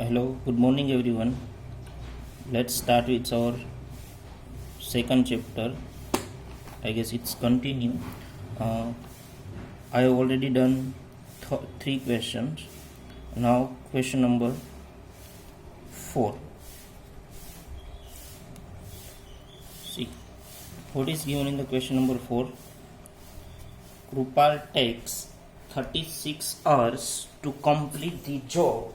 Hello, good morning everyone. Let's start with our second chapter. I guess it's continue. Uh, I have already done three questions. Now question number 4. See what is given in the question number 4. Krupal takes 36 hours to complete the job.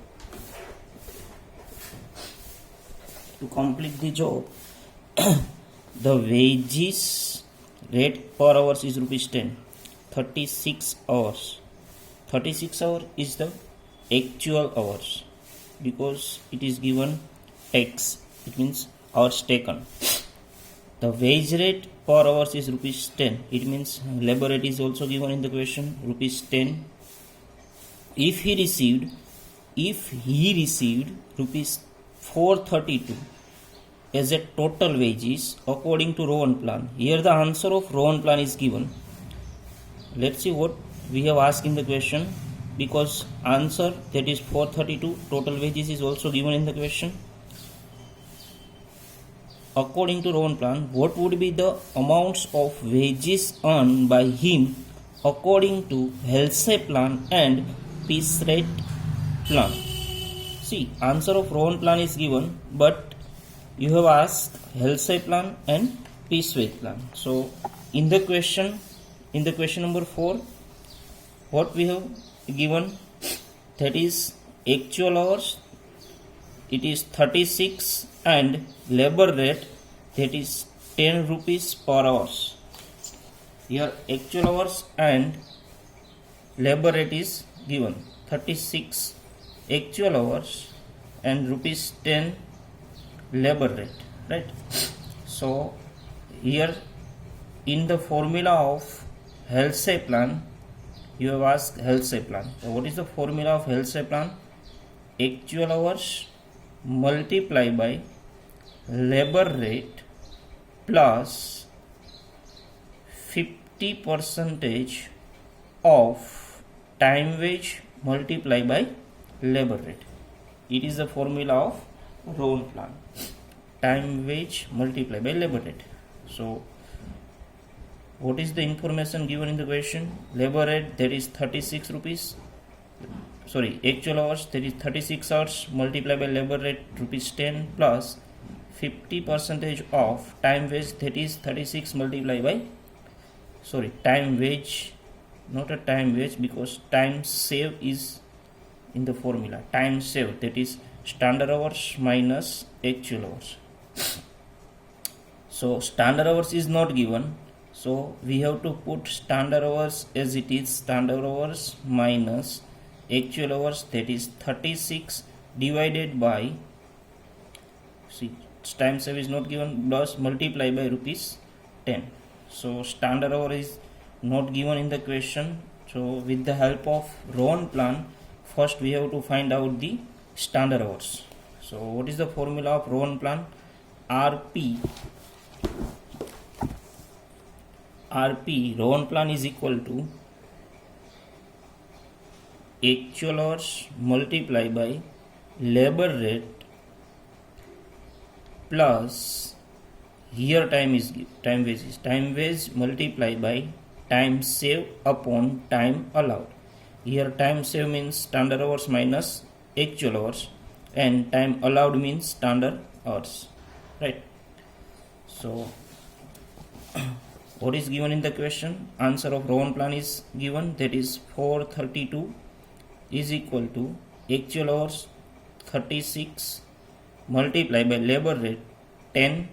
The wages rate per hours is rupees 10. 36 hours. 36 hours is the actual hours because it is given tax. It means hours taken. The wage rate per hours is rupees 10. It means labor rate is also given in the question, rupees 10. If he received rupees 432 as a total wages according to Rowan plan. Here the answer of Rowan plan is given. Let's see what we have asked in the question, because answer, that is 432 total wages, is also given in the question. According to Rowan plan, what would be the amounts of wages earned by him according to Halsey plan and Peace rate plan? See, answer of Rowan plan is given, but you have asked Halsey plan and Peace rate plan. So in the question number 4, what we have given, that is actual hours, it is 36, and labor rate, that is 10 rupees per hours. Here actual hours and labor rate is given, 36 actual hours and rupees 10 labor rate, right? So here in the formula of Halsey plan, you have asked Halsey plan. So what is the formula of Halsey plan? Actual hours multiply by labor rate plus 50% of time wage multiply by labor rate. It is the formula of Rowan plan. Time wage multiply by labor rate. So what is the information given in the question? Labor rate, that is 36 rupees. Sorry, actual hours, that is 36 hours multiplied by labor rate rupees 10 plus 50% of time wage, that is 36 multiplied by, sorry, time wage, not a time wage, because time save is in the formula. Time save, that is standard hours minus actual hours. So standard hours is not given, so we have to put standard hours as it is, standard hours minus actual hours, that is 36 divided by, see, time save is not given, plus multiply by rupees 10. So standard hour is not given in the question. So with the help of Rowan plan, first we have to find out the standard hours. So what is the formula of Rowan plan? RP Rowan plan is equal to actual hours multiply by labor rate plus, here time wage multiply by time save upon time allowed. Here time save means standard hours minus actual hours, and time allowed means standard hours, right? So what is given in the question? Answer of Rowan plan is given, that is 432 is equal to actual hours 36 multiply by labor rate 10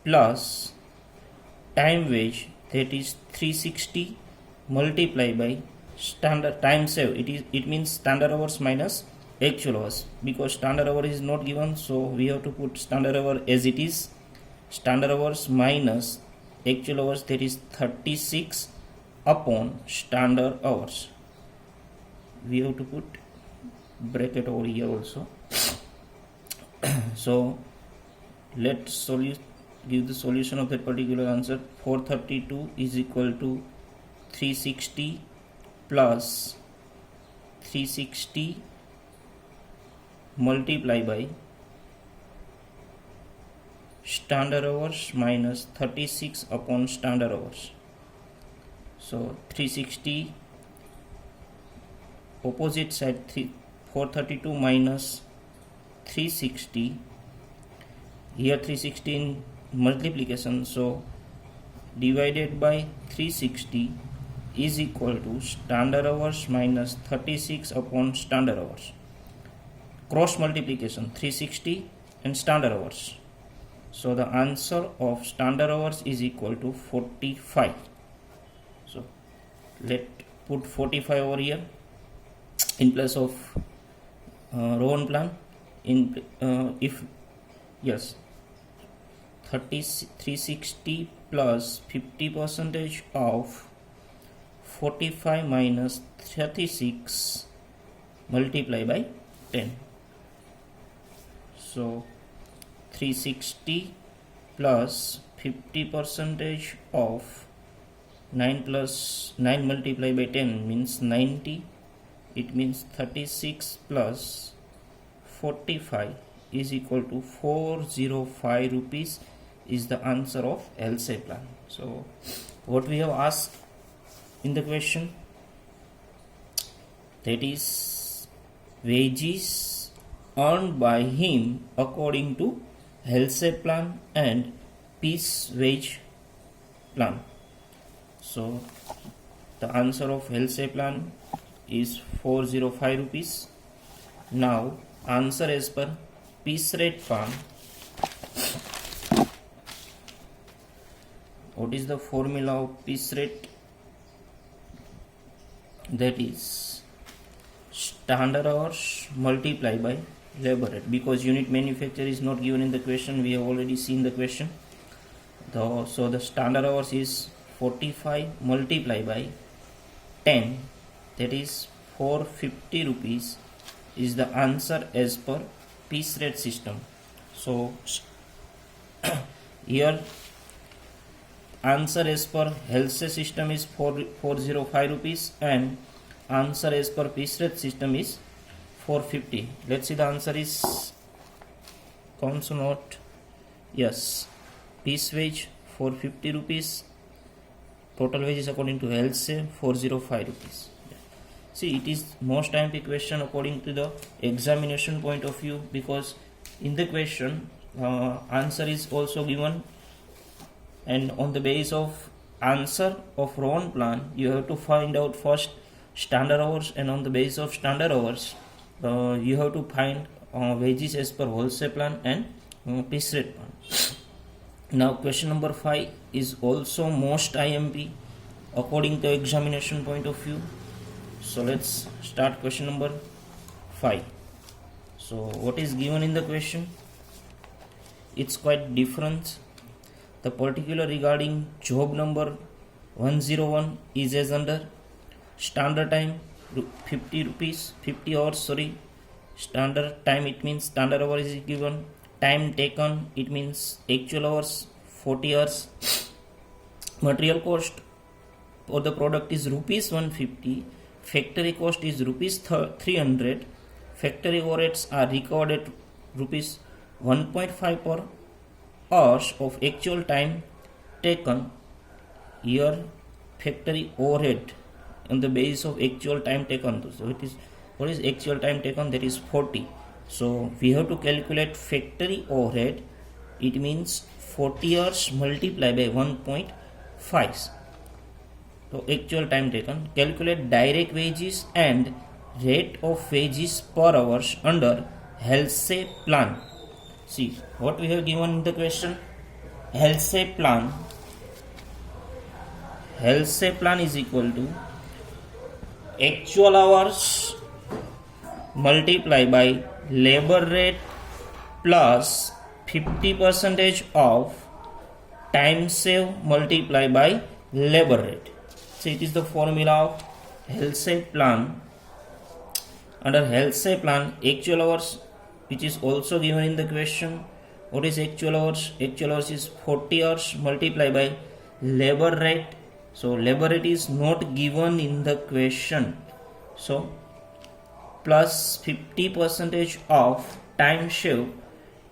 plus time wage, that is 360 multiply by standard time save, it means standard hours minus actual hours, because standard hour is not given, so we have to put standard hour as it is, standard hours minus actual hours, that is 36 upon standard hours. We have to put bracket over here also. So let's give the solution of that particular answer. 432 is equal to 360 plus 360 multiply by standard hours minus 36 upon standard hours. So 360 opposite side 432 minus 360, here 360 in multiplication, so divided by 360 is equal to standard hours minus 36 upon standard hours. Cross multiplication 360 and standard hours. So the answer of standard hours is equal to 45. So let put 45 over here in place of row and plan. In if yes, 360 plus 50% of 45 minus 36 multiply by 10. So 360 plus 50% of 9 plus 9 multiply by 10 means 90. It means 36 plus 45 is equal to 405 rupees is the answer of LSA plan. So what we have asked in the question, that is wages earned by him according to LSA plan and piece wage plan. So the answer of LSA plan is 405 rupees. Now answer as per piece rate plan. What is the formula of piece rate? That is standard hours multiplied by labor rate. Because unit manufacture is not given in the question, we have already seen the question. So the standard hours is 45 multiplied by 10, that is 450 rupees is the answer as per piece rate system. So here answer as per LSA system is 405 rupees and answer as per piece rate system is 450. Let's see the answer is counts or not. Yes, piece wage 450 rupees, total wages according to LSA 405 rupees. See, it is most IMP question according to the examination point of view, because in the question answer is also given, and on the basis of answer of row plan you have to find out first standard hours, and on the basis of standard hours you have to find wages as per wholesale plan and piece rate plan. Now question number 5 is also most IMP according to examination point of view. So let's start question number 5. So what is given in the question? It's quite different. The particular regarding job number 101 is as under standard time 50 hours, standard time, it means standard hour is given, time taken, it means actual hours 40 hours, material cost for the product is rupees 150, factory cost is rupees 300, factory overheads are recorded at rupees 1.5 per hours of actual time taken. Here factory overhead on the basis of actual time taken. So it is, what is actual time taken? That is 40. So we have to calculate factory overhead. It means 40 hours multiplied by 1.5. So actual time taken. Calculate direct wages and rate of wages per hours under LSA plan. See what we have given in the question. LSA plan. LSA plan is equal to actual hours multiplied by labor rate plus 50% of time save multiplied by labor rate. So it is the formula of LSA plan. Under LSA plan, actual hours, which is also given in the question. What is actual hours? Actual hours is 40 hours multiplied by labor rate. So labor rate is not given in the question. So plus 50% of time save.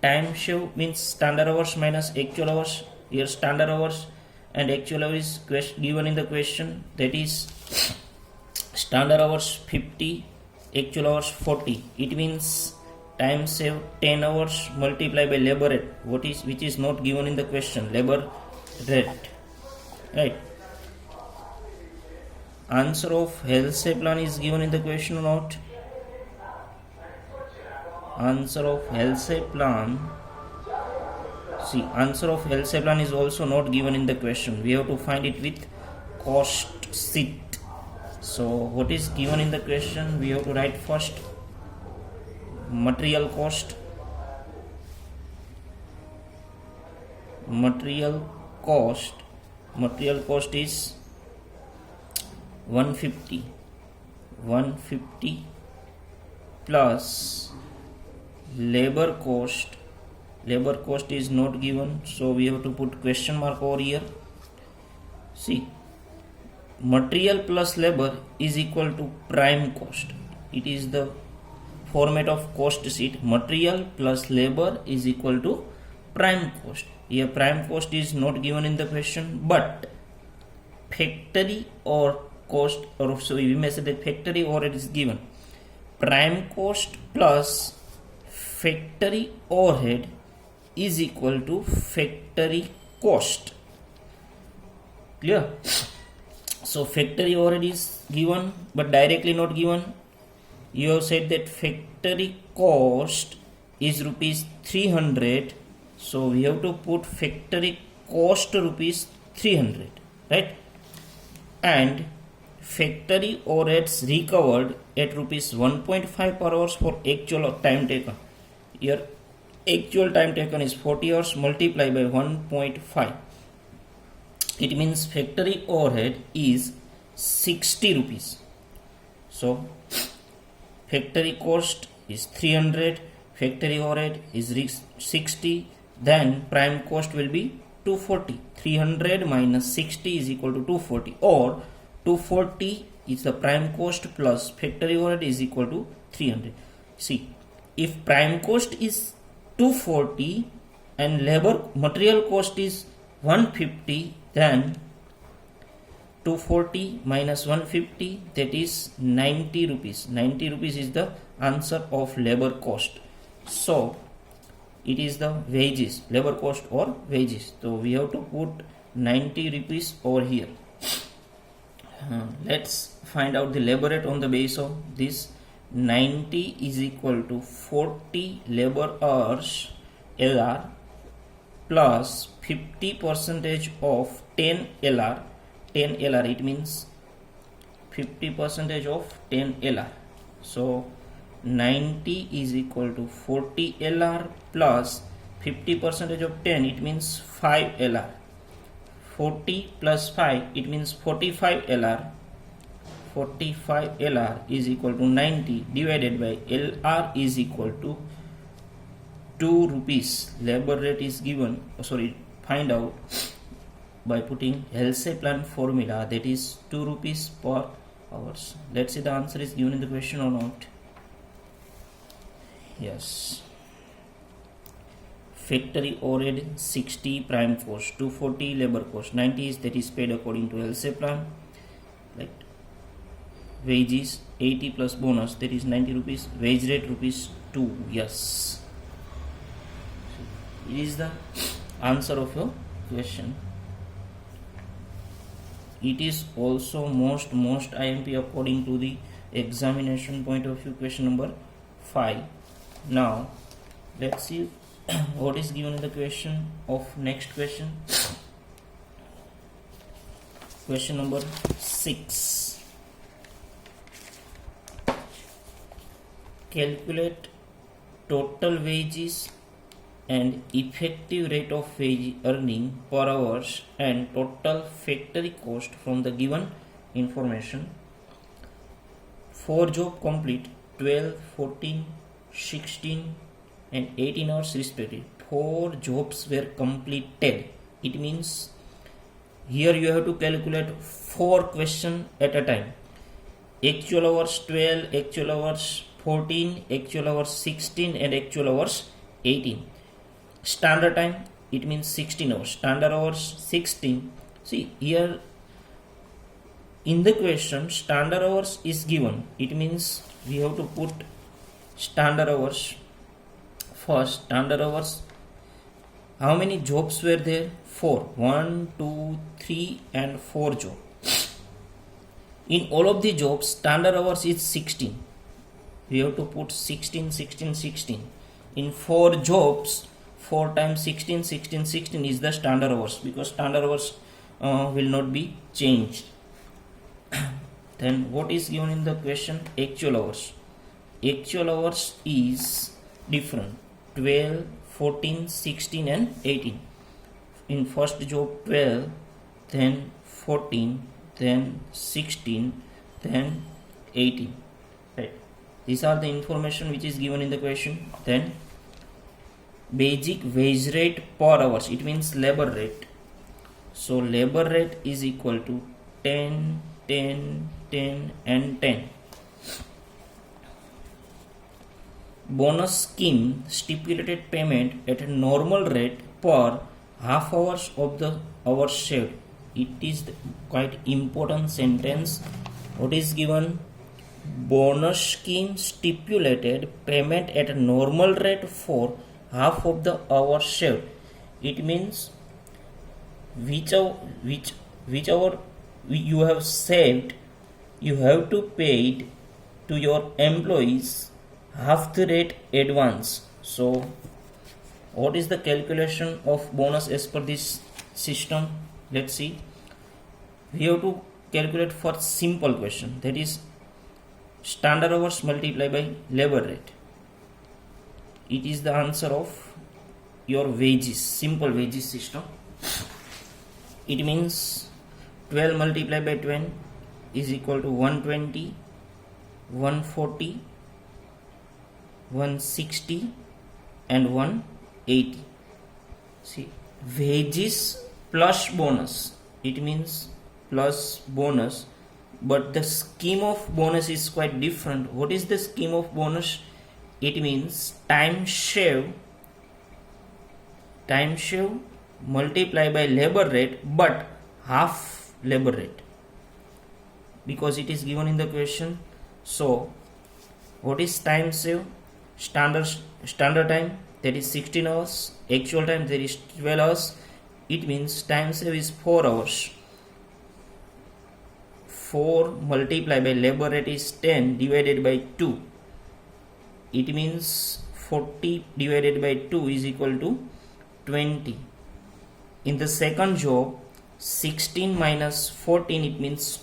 Time save means standard hours minus actual hours. Here standard hours and actual hours is given in the question, that is standard hours 50, actual hours 40. It means time save 10 hours multiplied by labor rate, which is not given in the question, labor rate, right? Answer of Halsey plan is given in the question or not? Answer of Halsey plan, see, answer of Halsey plan is also not given in the question. We have to find it with cost sheet. So what is given in the question? We have to write first material cost. Material cost is 150 plus labor cost is not given, so we have to put question mark over here. See, material plus labor is equal to prime cost. It is the format of cost sheet. Material plus labor is equal to prime cost. Here prime cost is not given in the question, but factory or cost, or so we may say that factory overhead is given. Prime cost plus factory overhead is equal to factory cost. Clear? So factory overhead is given but directly not given. You have said that factory cost is rupees 300, so we have to put factory cost rupees 300, right? And factory overheads recovered at rupees 1.5 per hours for actual time taken. Here actual time taken is 40 hours multiplied by 1.5. It means factory overhead is 60 rupees. So factory cost is 300, factory overhead is 60, then prime cost will be 240. 300 minus 60 is equal to 240, or 240 is the prime cost plus factory overhead is equal to 300. See, if prime cost is 240 and material cost is 150, then 240 minus 150, that is 90 rupees. 90 rupees is the answer of labor cost. So it is the wages, labor cost or wages. So we have to put 90 rupees over here. Let's find out the labor rate on the base of this. 90 is equal to 40 labor hours LR plus 50% of 10 LR. 10 LR, it means 50% of 10 LR. So 90 is equal to 40 LR plus 50% of 10, it means 5 LR. 40 plus 5, it means 45 LR. 45 LR is equal to 90 divided by LR is equal to 2 rupees. Labor rate is given, find out by putting Halsey plan formula, that is 2 rupees per hours. Let's see the answer is given in the question or not. Yes. Factory overhead 60 prime cost, 240 labor cost, 90 is that is paid according to Halsey plan. Right. Wages 80 plus bonus, that is 90 rupees. Wage rate rupees 2. Yes. It is the answer of your question. It is also most IMP according to the examination point of view. Question number 5. Now let's see what is given in the question of next question. Question number 6. Calculate total wages and effective rate of wage earning per hours and total factory cost from the given information. 4 job complete 12, 14, 16 and 18 hours respectively. 4 jobs were completed. It means here you have to calculate 4 questions at a time. Actual hours 12, actual hours 14, actual hours 16, and actual hours 18. Standard time, it means 16 hours. Standard hours 16. See here in the question, standard hours is given. It means we have to put standard hours first. Standard hours. How many jobs were there? 4. 1, 2, 3, and 4 jobs. In all of the jobs, standard hours is 16. We have to put 16, 16, 16. In 4 jobs, 4 times 16, 16, 16 is the standard hours, because standard hours will not be changed. Then what is given in the question? Actual hours. Actual hours is different. 12, 14, 16, and 18. In first job 12, then 14, then 16, then 18. Right. These are the information which is given in the question. Then basic wage rate per hours, it means labor rate. So labor rate is equal to 10, 10, 10, and 10. Bonus scheme stipulated payment at a normal rate per half hours of the hours saved. It is quite important sentence. What is given? Bonus scheme stipulated payment at a normal rate for half of the hours saved. It means whichever you have saved, you have to pay it to your employees half the rate advance. So what is the calculation of bonus as per this system? Let's see. We have to calculate for simple question, that is standard hours multiplied by labor rate. It is the answer of your wages, simple wages system. It means 12 multiplied by 20 is equal to 120, 140, 160, and 180. See, wages plus bonus, it means plus bonus, but the scheme of bonus is quite different. What is the scheme of bonus? It means time shave multiplied by labor rate, but half labor rate, because it is given in the question. So what is time save? Standard time, that is 16 hours. Actual time, that is 12 hours. It means time save is 4 hours. 4 multiplied by labor rate is 10 divided by 2. It means 40 divided by 2 is equal to 20. In the second job, 16 minus 14, it means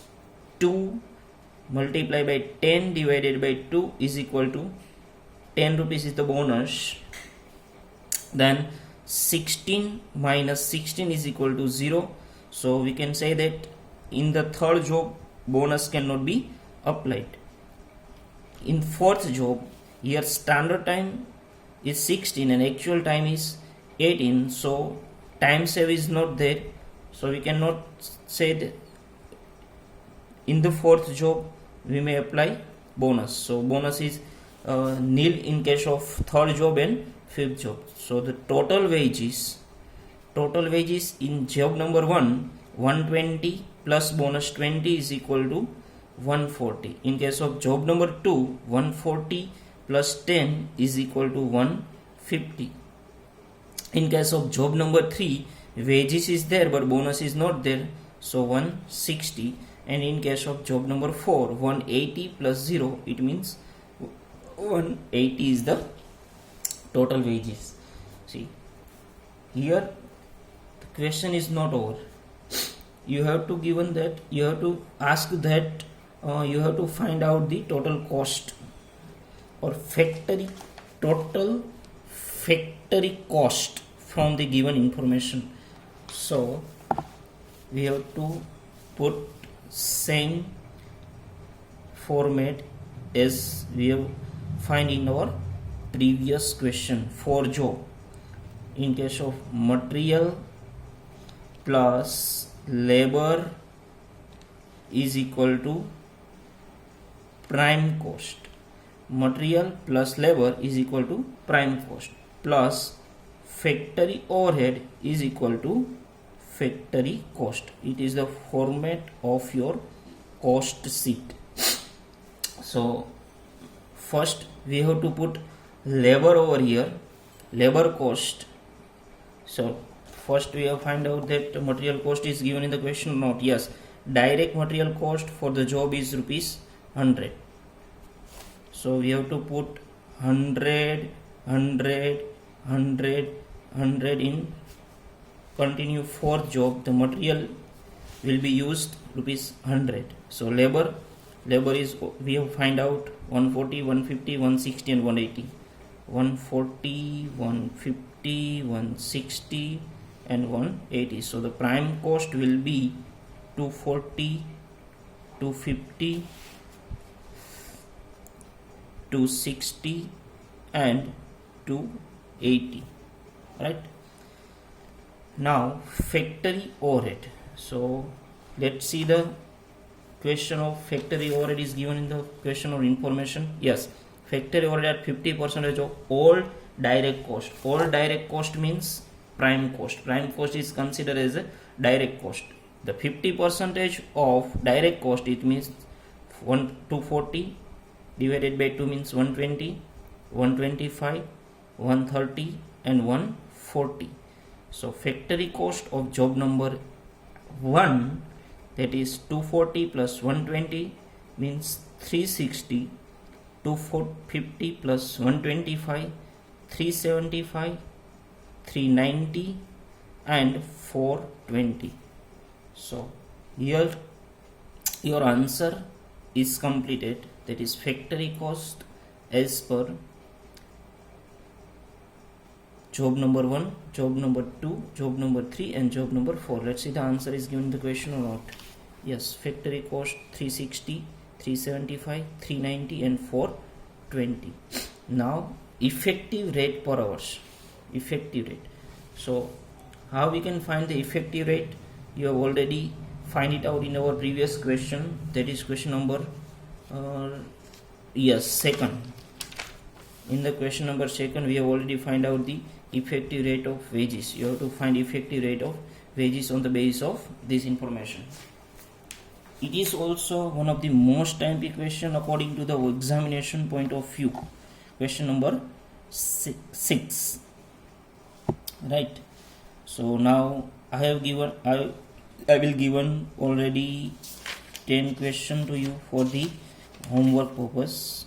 2 multiplied by 10 divided by 2 is equal to 10 rupees is the bonus. Then 16 minus 16 is equal to 0. So we can say that in the third job, bonus cannot be applied. In fourth job, here standard time is 16 and actual time is 18. So time save is not there. So we cannot say that in the fourth job we may apply bonus. So bonus is nil in case of third job and fifth job. So the total wages in job number 1, 120 plus bonus 20 is equal to 140. In case of job number 2, 140 plus 10 is equal to 150. In case of job number 3, wages is there but bonus is not there, so 160. And in case of job number 4, 180 plus 0, it means 180 is the total wages. See, here the question is not over. You have to given that, you have to ask that, you have to find out the total cost or total factory cost from the given information. So we have to put same format as we have find in our previous question for job. In case of material plus labor is equal to prime cost. material plus labor is equal to prime cost plus factory overhead is equal to factory cost. It is the format of your cost sheet. So first we have to put labor over here, labor cost. So first we have find out that material cost is given in the question or not. Yes, direct material cost for the job is rupees 100. So we have to put 100, 100, 100, 100 in continue for job. The material will be used rupees 100. So labor is, we have find out 140, 150, 160 and 180. 140, 150, 160 and 180. So the prime cost will be 240, 250, 260 and 280. Right? Now factory overhead. So let's see the question of factory overhead is given in the question or information. Yes, factory overhead at 50% of all direct cost. All direct cost means prime cost. Prime cost is considered as a direct cost. The 50% of direct cost, it means 240 divided by 2 means 120, 125, 130 and 140. So factory cost of job number 1, that is 240 plus 120 means 360, 250 plus 125, 375, 390 and 420. So here your answer is completed, that is factory cost as per job number 1, job number 2, job number 3 and job number 4. Let's see the answer is given in the question or not. Yes, factory cost 360, 375, 390 and 420. Now effective rate per hours. Effective rate. So how we can find the effective rate? You have already find it out in our previous question, that is question number second. In the question number second, we have already find out the effective rate of wages. You have to find effective rate of wages on the basis of this information. It is also one of the most timely question according to the examination point of view. Question number 6. Right. So now I will given already 10 question to you for the homework purpose.